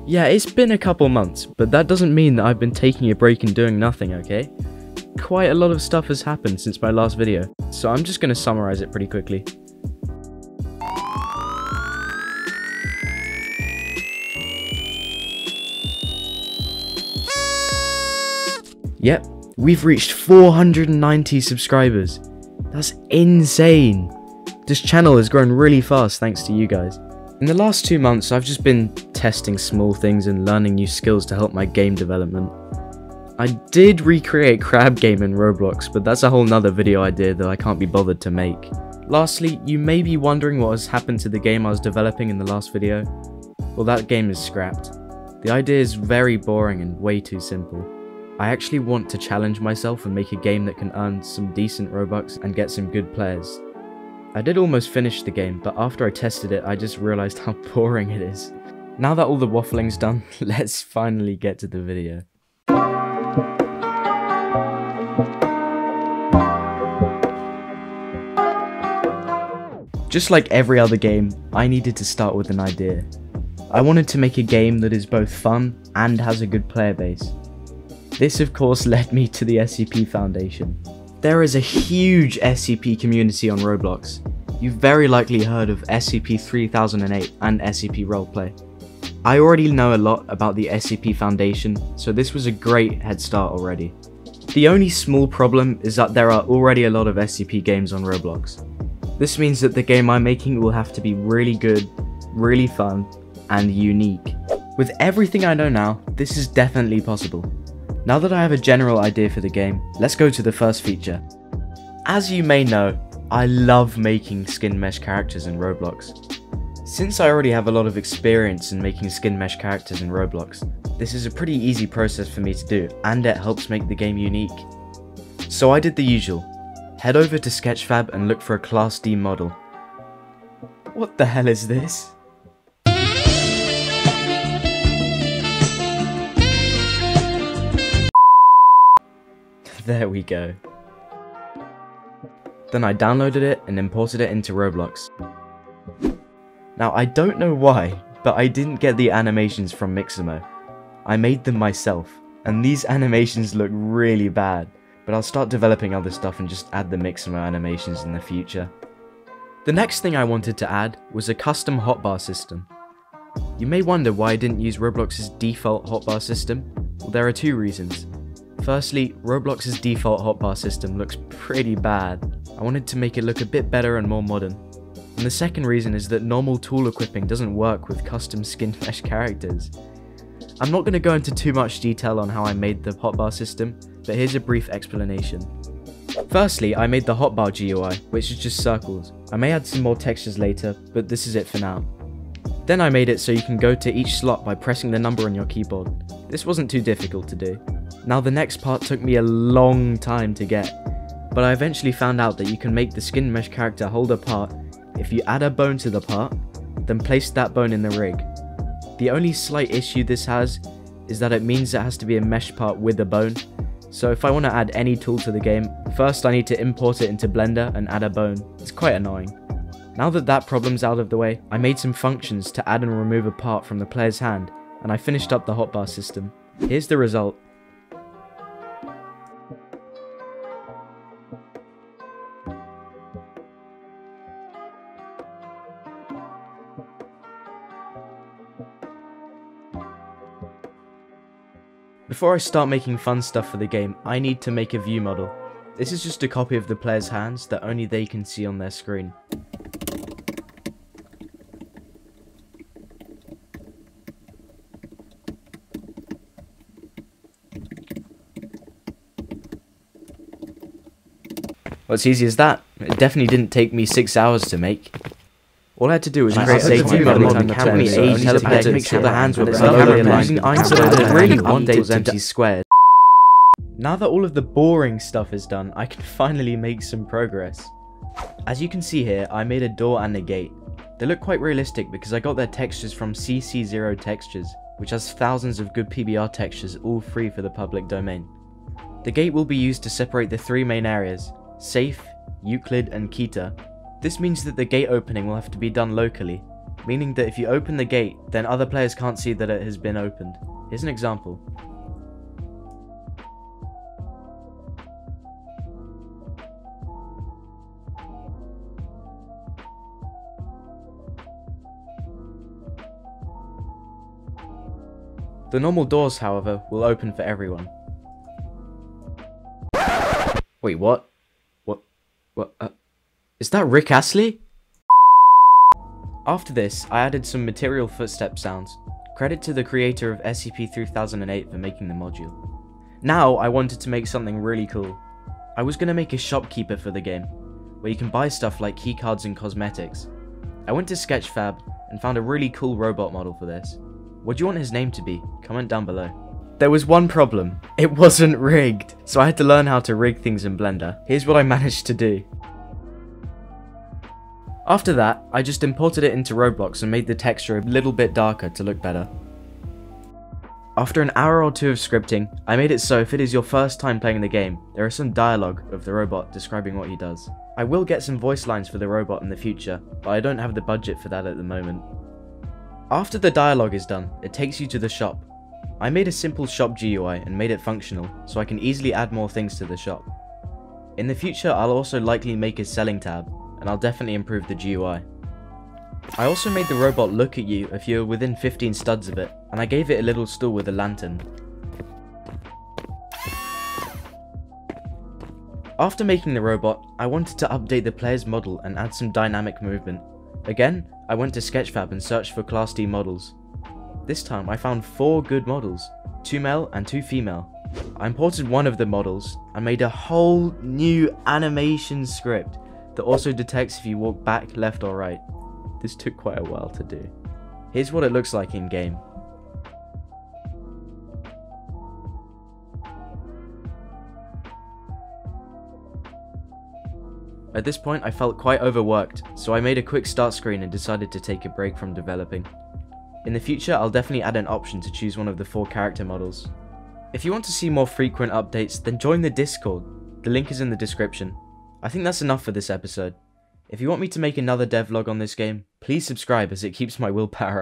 Yeah, it's been a couple months, but that doesn't mean that I've been taking a break and doing nothing, okay? Quite a lot of stuff has happened since my last video, so I'm just gonna summarize it pretty quickly. Yep, we've reached 490 subscribers. That's insane. This channel has grown really fast thanks to you guys. In the last 2 months, I've just been testing small things and learning new skills to help my game development. I did recreate Crab Game in Roblox, but that's a whole nother video idea that I can't be bothered to make. Lastly, you may be wondering what has happened to the game I was developing in the last video. Well, that game is scrapped. The idea is very boring and way too simple. I actually want to challenge myself and make a game that can earn some decent Robux and get some good players. I did almost finish the game, but after I tested it, I just realized how boring it is. Now that all the waffling's done, let's finally get to the video. Just like every other game, I needed to start with an idea. I wanted to make a game that is both fun and has a good player base. This of course led me to the SCP Foundation. There is a huge SCP community on Roblox. You've very likely heard of SCP-3008 and SCP Roleplay. I already know a lot about the SCP Foundation, so this was a great head start already. The only small problem is that there are already a lot of SCP games on Roblox. This means that the game I'm making will have to be really good, really fun, and unique. With everything I know now, this is definitely possible. Now that I have a general idea for the game, let's go to the first feature. As you may know, I love making skin mesh characters in Roblox. Since I already have a lot of experience in making skin mesh characters in Roblox, this is a pretty easy process for me to do, and it helps make the game unique. So I did the usual. Head over to Sketchfab and look for a Class D model. What the hell is this? There we go. Then I downloaded it and imported it into Roblox. Now I don't know why, but I didn't get the animations from Mixamo. I made them myself, and these animations look really bad, but I'll start developing other stuff and just add the Mixamo animations in the future. The next thing I wanted to add was a custom hotbar system. You may wonder why I didn't use Roblox's default hotbar system. Well, there are two reasons. Firstly, Roblox's default hotbar system looks pretty bad. I wanted to make it look a bit better and more modern. And the second reason is that normal tool equipping doesn't work with custom skin mesh characters. I'm not going to go into too much detail on how I made the hotbar system, but here's a brief explanation. Firstly, I made the hotbar GUI, which is just circles. I may add some more textures later, but this is it for now. Then I made it so you can go to each slot by pressing the number on your keyboard. This wasn't too difficult to do. Now the next part took me a long time to get, but I eventually found out that you can make the skin mesh character hold a part if you add a bone to the part, then place that bone in the rig. The only slight issue this has is that it means it has to be a mesh part with a bone, so if I want to add any tool to the game, first I need to import it into Blender and add a bone. It's quite annoying. Now that that problem's out of the way, I made some functions to add and remove a part from the player's hand, and I finished up the hotbar system. Here's the result. Before I start making fun stuff for the game, I need to make a view model. This is just a copy of the player's hands that only they can see on their screen. Well, it's easy as that. It definitely didn't take me 6 hours to make. All I had to do was create a view model and the camera to make sure the hands were using really one day was empty squared. Now that all of the boring stuff is done, I can finally make some progress. As you can see here, I made a door and a gate. They look quite realistic because I got their textures from CC0 Textures, which has thousands of good PBR textures all free for the public domain. The gate will be used to separate the three main areas, Safe, Euclid and Kita. This means that the gate opening will have to be done locally. meaning that if you open the gate, then other players can't see that it has been opened. Here's an example. The normal doors, however, will open for everyone. Wait, what? What? Is that Rick Astley? After this, I added some material footstep sounds. Credit to the creator of SCP-3008 for making the module. Now, I wanted to make something really cool. I was going to make a shopkeeper for the game, where you can buy stuff like keycards and cosmetics. I went to Sketchfab and found a really cool robot model for this. What do you want his name to be? Comment down below. There was one problem. It wasn't rigged, so I had to learn how to rig things in Blender. Here's what I managed to do. After that, I just imported it into Roblox and made the texture a little bit darker to look better. After an hour or two of scripting, I made it so if it is your first time playing the game, there is some dialogue of the robot describing what he does. I will get some voice lines for the robot in the future, but I don't have the budget for that at the moment. After the dialogue is done, it takes you to the shop. I made a simple shop GUI and made it functional, so I can easily add more things to the shop. In the future, I'll also likely make a selling tab, and I'll definitely improve the GUI. I also made the robot look at you if you're within 15 studs of it, and I gave it a little stool with a lantern. After making the robot, I wanted to update the player's model and add some dynamic movement. Again, I went to Sketchfab and searched for Class D models. This time I found 4 good models, 2 male and 2 female. I imported one of the models and made a whole new animation script that also detects if you walk back, left or right. This took quite a while to do. Here's what it looks like in game. At this point I felt quite overworked, so I made a quick start screen and decided to take a break from developing. In the future I'll definitely add an option to choose one of the 4 character models. If you want to see more frequent updates, then join the Discord. The link is in the description. I think that's enough for this episode. If you want me to make another devlog on this game, please subscribe as it keeps my willpower up.